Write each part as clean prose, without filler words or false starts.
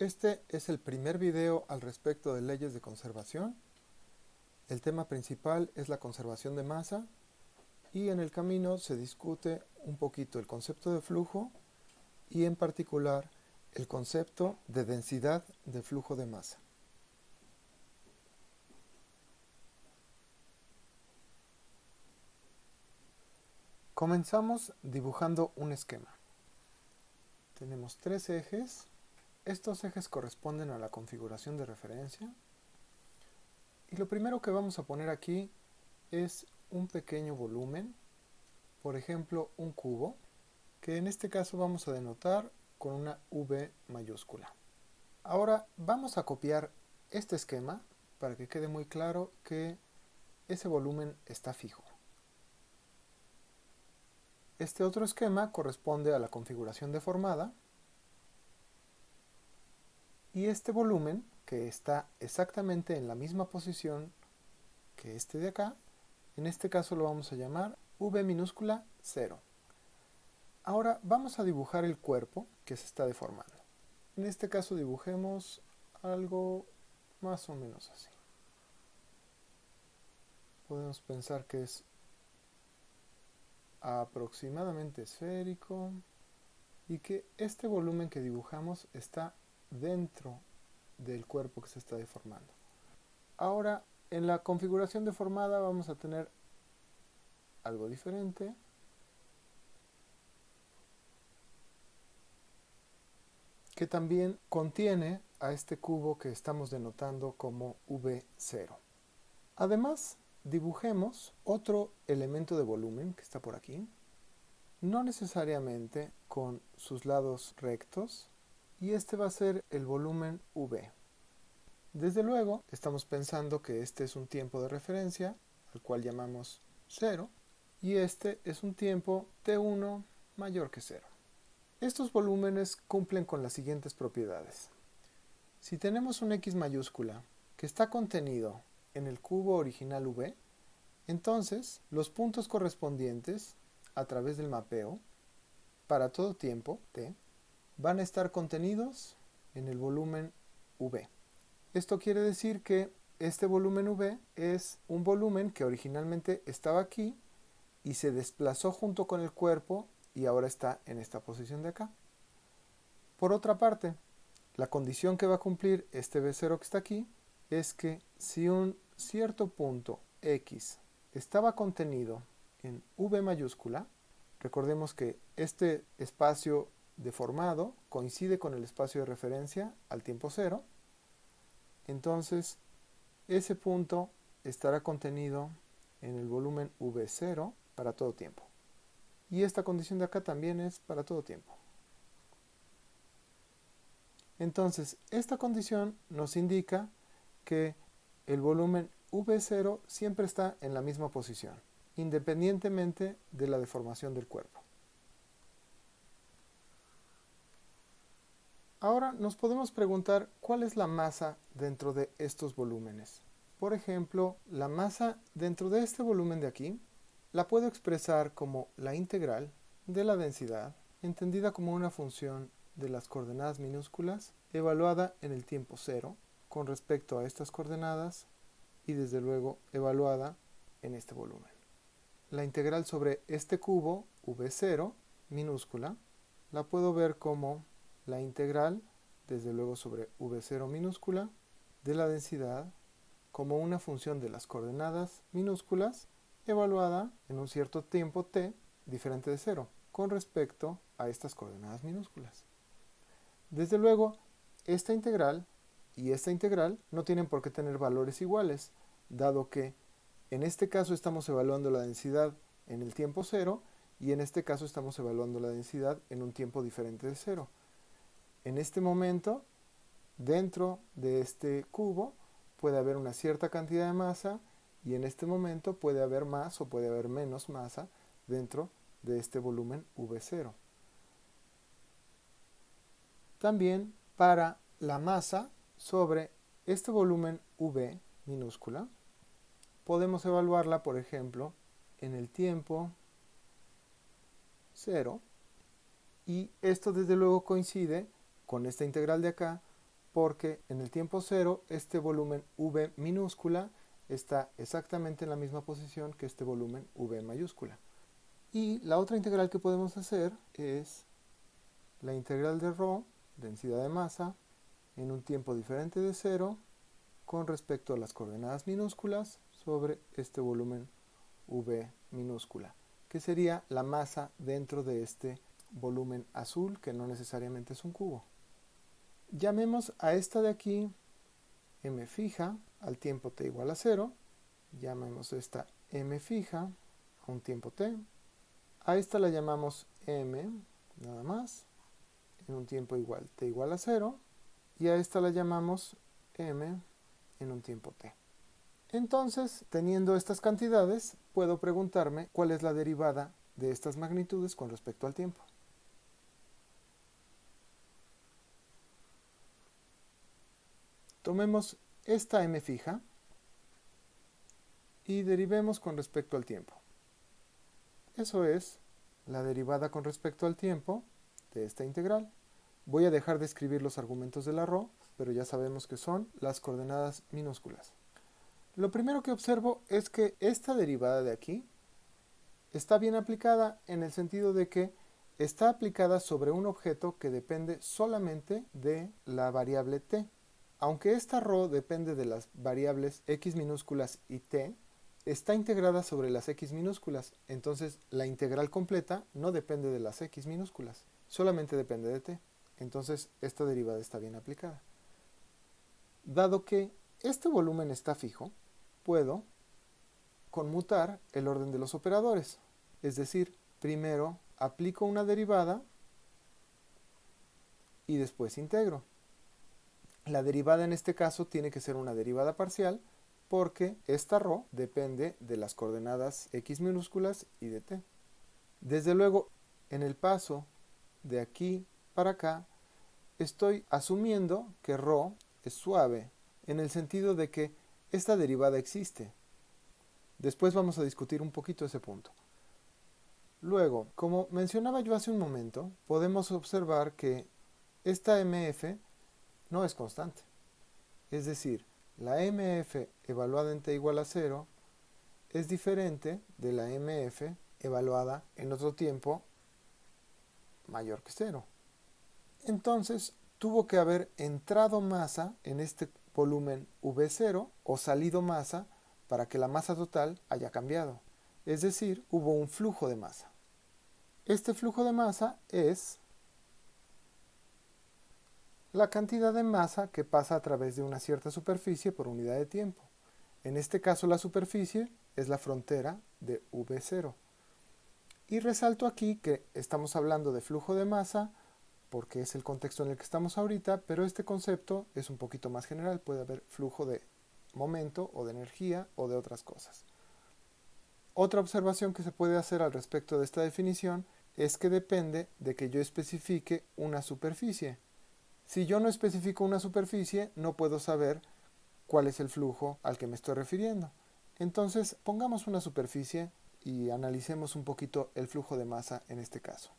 Este es el primer video al respecto de leyes de conservación. El tema principal es la conservación de masa y en el camino se discute un poquito el concepto de flujo y en particular el concepto de densidad de flujo de masa. Comenzamos dibujando un esquema. Tenemos tres ejes. Estos ejes corresponden a la configuración de referencia. Y lo primero que vamos a poner aquí es un pequeño volumen, por ejemplo un cubo, que en este caso vamos a denotar con una V mayúscula. Ahora vamos a copiar este esquema para que quede muy claro que ese volumen está fijo. Este otro esquema corresponde a la configuración deformada y este volumen, que está exactamente en la misma posición que este de acá, en este caso lo vamos a llamar V minúscula 0. Ahora vamos a dibujar el cuerpo que se está deformando. En este caso dibujemos algo más o menos así. Podemos pensar que es aproximadamente esférico y que este volumen que dibujamos está dentro del cuerpo que se está deformando. Ahora en la configuración deformada vamos a tener algo diferente. Que también contiene a este cubo que estamos denotando como V0. Además, dibujemos otro elemento de volumen que está por aquí, no necesariamente con sus lados rectos, y este va a ser el volumen V. Desde luego, estamos pensando que este es un tiempo de referencia, al cual llamamos 0, y este es un tiempo T1 mayor que 0. Estos volúmenes cumplen con las siguientes propiedades. Si tenemos un X mayúscula que está contenido en el cubo original V, entonces los puntos correspondientes a través del mapeo para todo tiempo T van a estar contenidos en el volumen V. Esto quiere decir que este volumen V es un volumen que originalmente estaba aquí y se desplazó junto con el cuerpo y ahora está en esta posición de acá. Por otra parte, la condición que va a cumplir este V0 que está aquí es que si un cierto punto X estaba contenido en V mayúscula, recordemos que este espacio deformado coincide con el espacio de referencia al tiempo 0, entonces ese punto estará contenido en el volumen V0 para todo tiempo. Y esta condición de acá también es para todo tiempo. Entonces, esta condición nos indica que el volumen V0 siempre está en la misma posición, independientemente de la deformación del cuerpo. Ahora nos podemos preguntar cuál es la masa dentro de estos volúmenes. Por ejemplo, la masa dentro de este volumen de aquí la puedo expresar como la integral de la densidad, entendida como una función de las coordenadas minúsculas, evaluada en el tiempo 0 con respecto a estas coordenadas y desde luego evaluada en este volumen. La integral sobre este cubo, V0 minúscula, la puedo ver como la integral, desde luego sobre V0 minúscula, de la densidad como una función de las coordenadas minúsculas evaluada en un cierto tiempo t diferente de 0 con respecto a estas coordenadas minúsculas. Desde luego, esta integral y esta integral no tienen por qué tener valores iguales, dado que en este caso estamos evaluando la densidad en el tiempo 0 y en este caso estamos evaluando la densidad en un tiempo diferente de 0. En este momento, dentro de este cubo puede haber una cierta cantidad de masa y en este momento puede haber más o puede haber menos masa dentro de este volumen V0. También para la masa sobre este volumen V minúscula, podemos evaluarla, por ejemplo, en el tiempo 0 y esto desde luego coincide con esta integral de acá porque en el tiempo cero este volumen v minúscula está exactamente en la misma posición que este volumen v mayúscula. Y la otra integral que podemos hacer es la integral de ρ, densidad de masa, en un tiempo diferente de cero con respecto a las coordenadas minúsculas sobre este volumen v minúscula, que sería la masa dentro de este volumen azul, que no necesariamente es un cubo. Llamemos a esta de aquí m fija al tiempo t igual a 0. Llamemos esta m fija a un tiempo t. A esta la llamamos m, nada más, en un tiempo igual t igual a 0. Y a esta la llamamos m en un tiempo t. Entonces, teniendo estas cantidades, puedo preguntarme cuál es la derivada de estas magnitudes con respecto al tiempo. Tomemos esta m fija y derivemos con respecto al tiempo. Eso es la derivada con respecto al tiempo de esta integral. Voy a dejar de escribir los argumentos de la ρ, pero ya sabemos que son las coordenadas minúsculas. Lo primero que observo es que esta derivada de aquí está bien aplicada en el sentido de que está aplicada sobre un objeto que depende solamente de la variable t. Aunque esta ρ depende de las variables x minúsculas y t, está integrada sobre las x minúsculas, entonces la integral completa no depende de las x minúsculas, solamente depende de t. Entonces esta derivada está bien aplicada. Dado que este volumen está fijo, puedo conmutar el orden de los operadores. Es decir, primero aplico una derivada y después integro. La derivada en este caso tiene que ser una derivada parcial porque esta ρ depende de las coordenadas x minúsculas y de t. Desde luego, en el paso de aquí para acá, estoy asumiendo que ρ es suave, en el sentido de que esta derivada existe. Después vamos a discutir un poquito ese punto. Luego, como mencionaba yo hace un momento, podemos observar que esta MF no es constante. Es decir, la MF evaluada en t igual a 0 es diferente de la MF evaluada en otro tiempo mayor que 0. Entonces, tuvo que haber entrado masa en este volumen V0 o salido masa para que la masa total haya cambiado. Es decir, hubo un flujo de masa. Este flujo de masa es la cantidad de masa que pasa a través de una cierta superficie por unidad de tiempo. En este caso la superficie es la frontera de V0. Y resalto aquí que estamos hablando de flujo de masa porque es el contexto en el que estamos ahorita, pero este concepto es un poquito más general. Puede haber flujo de momento o de energía o de otras cosas. Otra observación que se puede hacer al respecto de esta definición es que depende de que yo especifique una superficie. Si yo no especifico una superficie, no puedo saber cuál es el flujo al que me estoy refiriendo. Entonces, pongamos una superficie y analicemos un poquito el flujo de masa en este caso.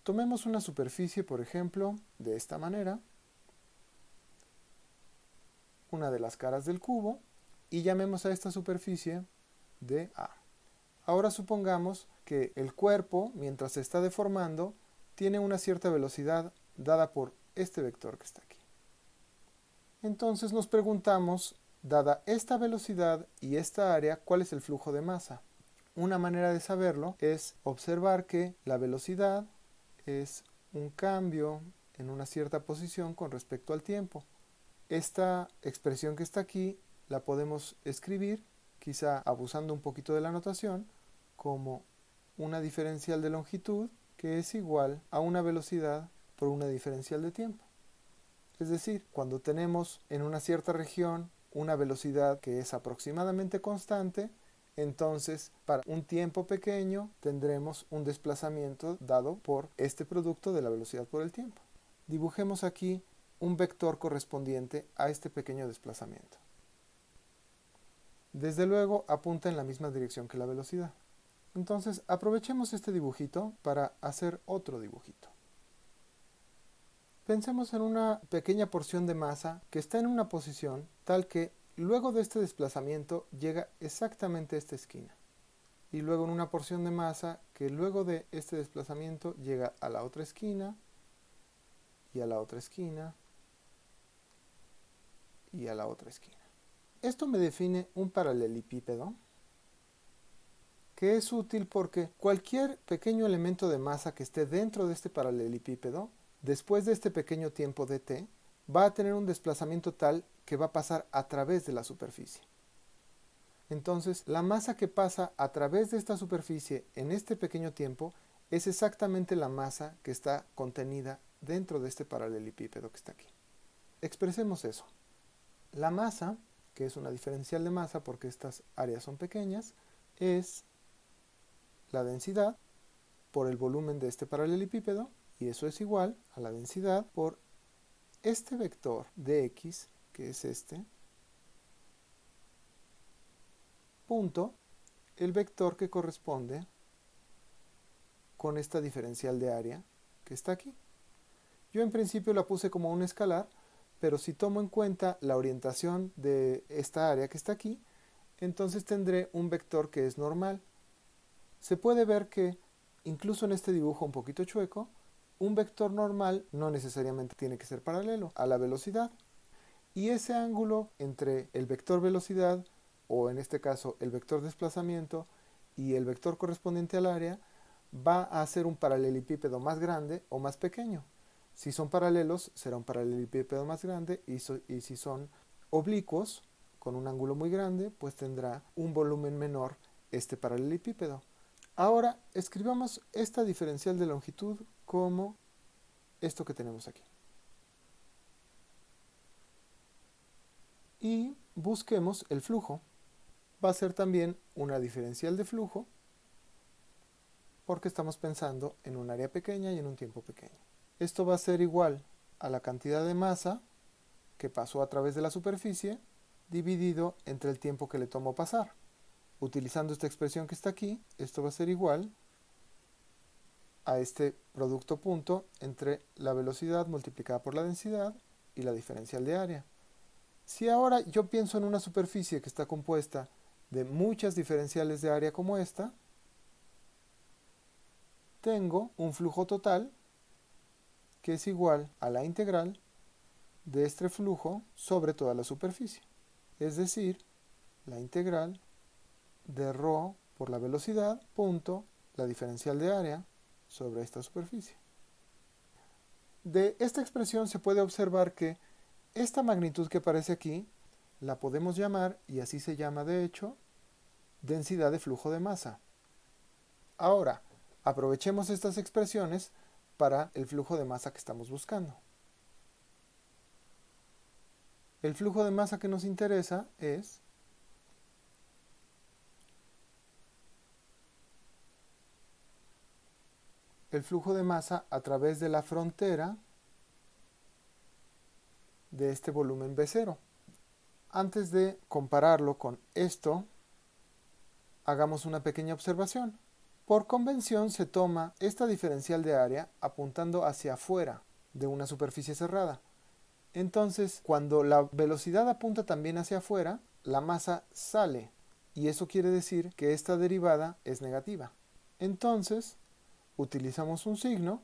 Tomemos una superficie, por ejemplo, de esta manera, una de las caras del cubo, y llamemos a esta superficie dA. Ahora supongamos que el cuerpo, mientras se está deformando, tiene una cierta velocidad dada por este vector que está aquí. Entonces nos preguntamos, dada esta velocidad y esta área, ¿cuál es el flujo de masa? Una manera de saberlo es observar que la velocidad es un cambio en una cierta posición con respecto al tiempo. Esta expresión que está aquí la podemos escribir, quizá abusando un poquito de la notación, como una diferencial de longitud que es igual a una velocidad por una diferencial de tiempo. Es decir, cuando tenemos en una cierta región una velocidad que es aproximadamente constante, entonces para un tiempo pequeño tendremos un desplazamiento dado por este producto de la velocidad por el tiempo. Dibujemos aquí un vector correspondiente a este pequeño desplazamiento. Desde luego apunta en la misma dirección que la velocidad. Entonces aprovechemos este dibujito para hacer otro dibujito. Pensemos en una pequeña porción de masa que está en una posición tal que luego de este desplazamiento llega exactamente a esta esquina. Y luego en una porción de masa que luego de este desplazamiento llega a la otra esquina y a la otra esquina y a la otra esquina. Esto me define un paralelepípedo que es útil porque cualquier pequeño elemento de masa que esté dentro de este paralelepípedo, después de este pequeño tiempo dt, va a tener un desplazamiento tal que va a pasar a través de la superficie. Entonces, la masa que pasa a través de esta superficie en este pequeño tiempo es exactamente la masa que está contenida dentro de este paralelepípedo que está aquí. Expresemos eso. La masa, que es una diferencial de masa porque estas áreas son pequeñas, es la densidad por el volumen de este paralelepípedo, y eso es igual a la densidad por este vector de x, que es este, punto el vector que corresponde con esta diferencial de área que está aquí. Yo en principio la puse como un escalar, pero si tomo en cuenta la orientación de esta área que está aquí, entonces tendré un vector que es normal. Se puede ver que, incluso en este dibujo un poquito chueco, un vector normal no necesariamente tiene que ser paralelo a la velocidad. Y ese ángulo entre el vector velocidad, o en este caso el vector desplazamiento, y el vector correspondiente al área, va a ser un paralelepípedo más grande o más pequeño. Si son paralelos, será un paralelepípedo más grande, y si son oblicuos, con un ángulo muy grande, pues tendrá un volumen menor este paralelepípedo. Ahora escribamos esta diferencial de longitud como esto que tenemos aquí. Y busquemos el flujo. Va a ser también una diferencial de flujo porque estamos pensando en un área pequeña y en un tiempo pequeño. Esto va a ser igual a la cantidad de masa que pasó a través de la superficie dividido entre el tiempo que le tomó pasar. Utilizando esta expresión que está aquí, esto va a ser igual a este producto punto entre la velocidad multiplicada por la densidad y la diferencial de área. Si ahora yo pienso en una superficie que está compuesta de muchas diferenciales de área como esta, tengo un flujo total que es igual a la integral de este flujo sobre toda la superficie. Es decir, la integral de ρ por la velocidad punto la diferencial de área sobre esta superficie. De esta expresión se puede observar que esta magnitud que aparece aquí la podemos llamar, y así se llama de hecho, densidad de flujo de masa. Ahora, aprovechemos estas expresiones para el flujo de masa que estamos buscando. El flujo de masa que nos interesa es el flujo de masa a través de la frontera de este volumen B0. Antes de compararlo con esto, hagamos una pequeña observación. Por convención se toma esta diferencial de área apuntando hacia afuera de una superficie cerrada. Entonces, cuando la velocidad apunta también hacia afuera, la masa sale, y eso quiere decir que esta derivada es negativa. Entonces, utilizamos un signo,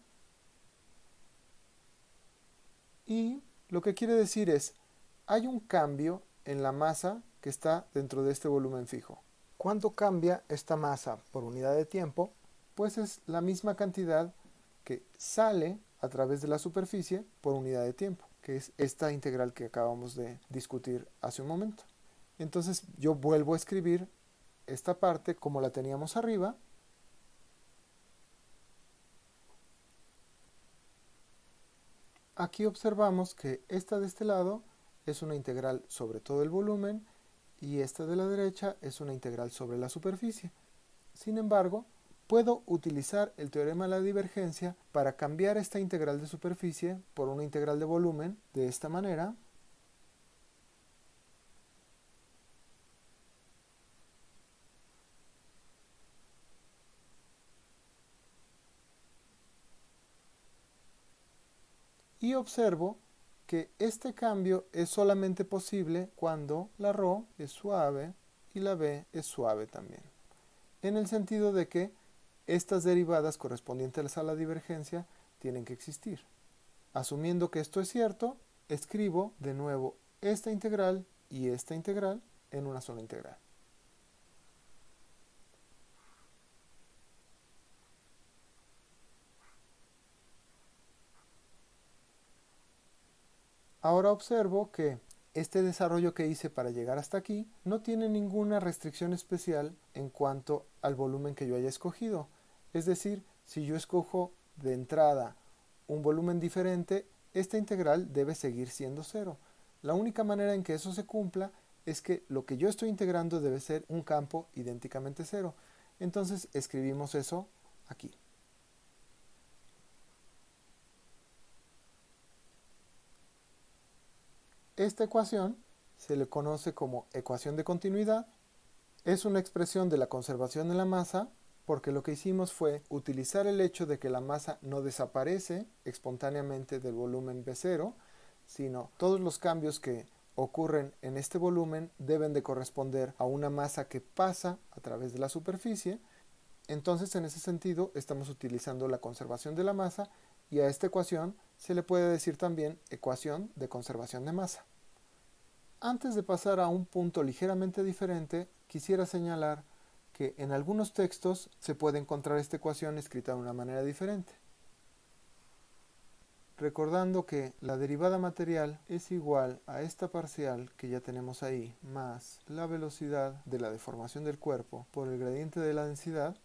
y lo que quiere decir es, hay un cambio en la masa que está dentro de este volumen fijo. ¿Cuánto cambia esta masa por unidad de tiempo? Pues es la misma cantidad que sale a través de la superficie por unidad de tiempo, que es esta integral que acabamos de discutir hace un momento. Entonces yo vuelvo a escribir esta parte como la teníamos arriba. Aquí observamos que esta de este lado es una integral sobre todo el volumen y esta de la derecha es una integral sobre la superficie. Sin embargo, puedo utilizar el teorema de la divergencia para cambiar esta integral de superficie por una integral de volumen de esta manera. y observo que este cambio es solamente posible cuando la ρ es suave y la v es suave también, en el sentido de que estas derivadas correspondientes a la divergencia tienen que existir. Asumiendo que esto es cierto, escribo de nuevo esta integral y esta integral en una sola integral. Ahora observo que este desarrollo que hice para llegar hasta aquí no tiene ninguna restricción especial en cuanto al volumen que yo haya escogido. Es decir, si yo escojo de entrada un volumen diferente, esta integral debe seguir siendo cero. La única manera en que eso se cumpla es que lo que yo estoy integrando debe ser un campo idénticamente cero. Entonces escribimos eso aquí. Esta ecuación se le conoce como ecuación de continuidad. Es una expresión de la conservación de la masa porque lo que hicimos fue utilizar el hecho de que la masa no desaparece espontáneamente del volumen B0, sino todos los cambios que ocurren en este volumen deben de corresponder a una masa que pasa a través de la superficie. Entonces, en ese sentido, estamos utilizando la conservación de la masa y a esta ecuación se le puede decir también ecuación de conservación de masa. Antes de pasar a un punto ligeramente diferente, quisiera señalar que en algunos textos se puede encontrar esta ecuación escrita de una manera diferente. Recordando que la derivada material es igual a esta parcial que ya tenemos ahí, más la velocidad de la deformación del cuerpo por el gradiente de la densidad,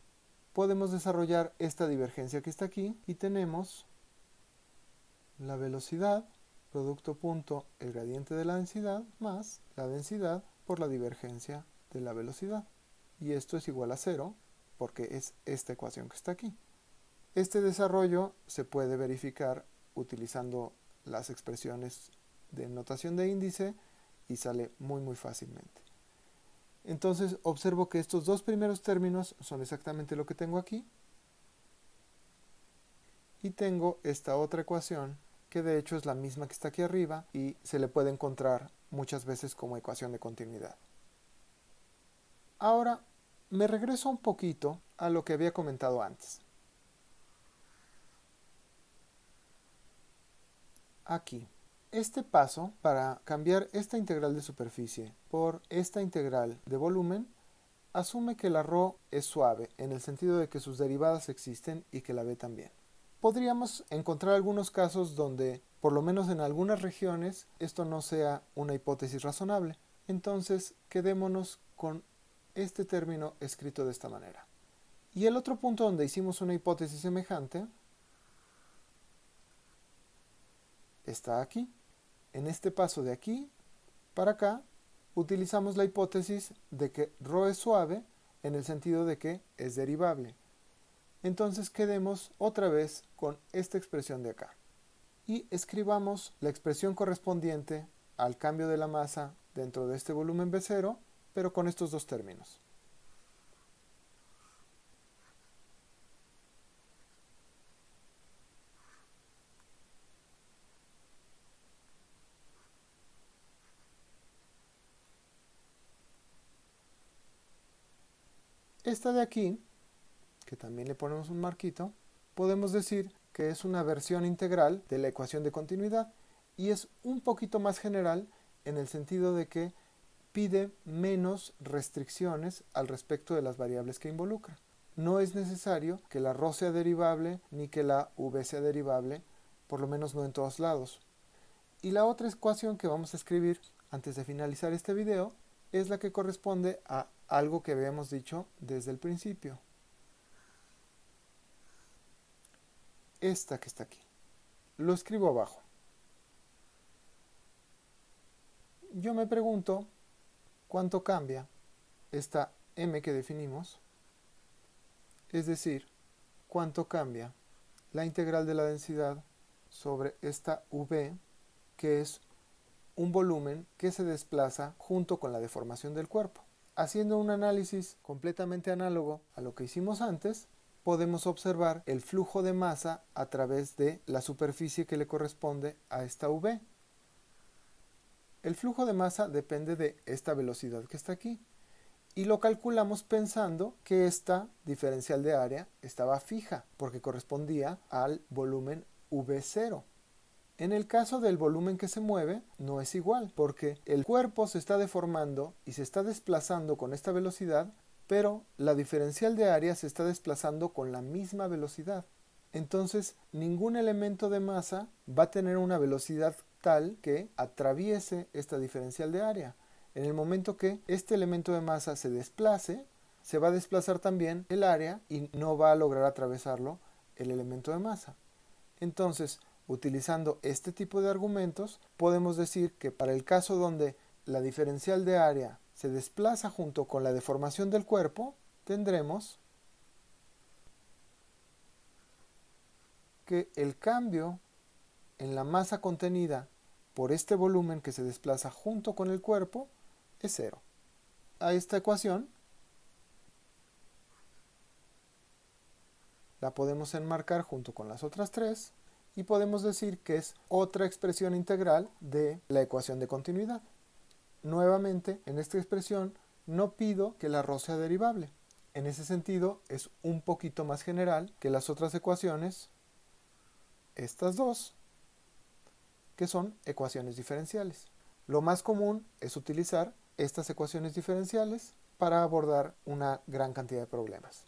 podemos desarrollar esta divergencia que está aquí y tenemos la velocidad producto punto el gradiente de la densidad más la densidad por la divergencia de la velocidad. Y esto es igual a cero porque es esta ecuación que está aquí. Este desarrollo se puede verificar utilizando las expresiones de notación de índice y sale muy fácilmente. Entonces observo que estos dos primeros términos son exactamente lo que tengo aquí. Y tengo esta otra ecuación que de hecho es la misma que está aquí arriba y se le puede encontrar muchas veces como ecuación de continuidad. Ahora me regreso un poquito a lo que había comentado antes. Aquí, este paso para cambiar esta integral de superficie por esta integral de volumen asume que la ρ es suave en el sentido de que sus derivadas existen y que la v también. Podríamos encontrar algunos casos donde, por lo menos en algunas regiones, esto no sea una hipótesis razonable. Entonces, quedémonos con este término escrito de esta manera. Y el otro punto donde hicimos una hipótesis semejante está aquí. En este paso de aquí para acá, utilizamos la hipótesis de que ρ es suave en el sentido de que es derivable. Entonces quedemos otra vez con esta expresión de acá. Y escribamos la expresión correspondiente al cambio de la masa dentro de este volumen B0, pero con estos dos términos. Esta de aquí, que también le ponemos un marquito, podemos decir que es una versión integral de la ecuación de continuidad y es un poquito más general en el sentido de que pide menos restricciones al respecto de las variables que involucra. No es necesario que la ρ sea derivable ni que la v sea derivable, por lo menos no en todos lados. Y la otra ecuación que vamos a escribir antes de finalizar este video es la que corresponde a algo que habíamos dicho desde el principio. Esta que está aquí. Lo escribo abajo. Yo me pregunto cuánto cambia esta m que definimos, es decir, cuánto cambia la integral de la densidad sobre esta v, que es un volumen que se desplaza junto con la deformación del cuerpo. Haciendo un análisis completamente análogo a lo que hicimos antes, podemos observar el flujo de masa a través de la superficie que le corresponde a esta V. El flujo de masa depende de esta velocidad que está aquí y lo calculamos pensando que esta diferencial de área estaba fija porque correspondía al volumen V0. En el caso del volumen que se mueve, no es igual, porque el cuerpo se está deformando y se está desplazando con esta velocidad, pero la diferencial de área se está desplazando con la misma velocidad. Entonces, ningún elemento de masa va a tener una velocidad tal que atraviese esta diferencial de área. En el momento que este elemento de masa se desplace, se va a desplazar también el área y no va a lograr atravesarlo el elemento de masa. Entonces, utilizando este tipo de argumentos, podemos decir que para el caso donde la diferencial de área se desplaza junto con la deformación del cuerpo, tendremos que el cambio en la masa contenida por este volumen que se desplaza junto con el cuerpo es cero. A esta ecuación la podemos enmarcar junto con las otras tres y podemos decir que es otra expresión integral de la ecuación de continuidad. Nuevamente, en esta expresión no pido que el arroz sea derivable. En ese sentido, es un poquito más general que las otras ecuaciones, estas dos, que son ecuaciones diferenciales. Lo más común es utilizar estas ecuaciones diferenciales para abordar una gran cantidad de problemas.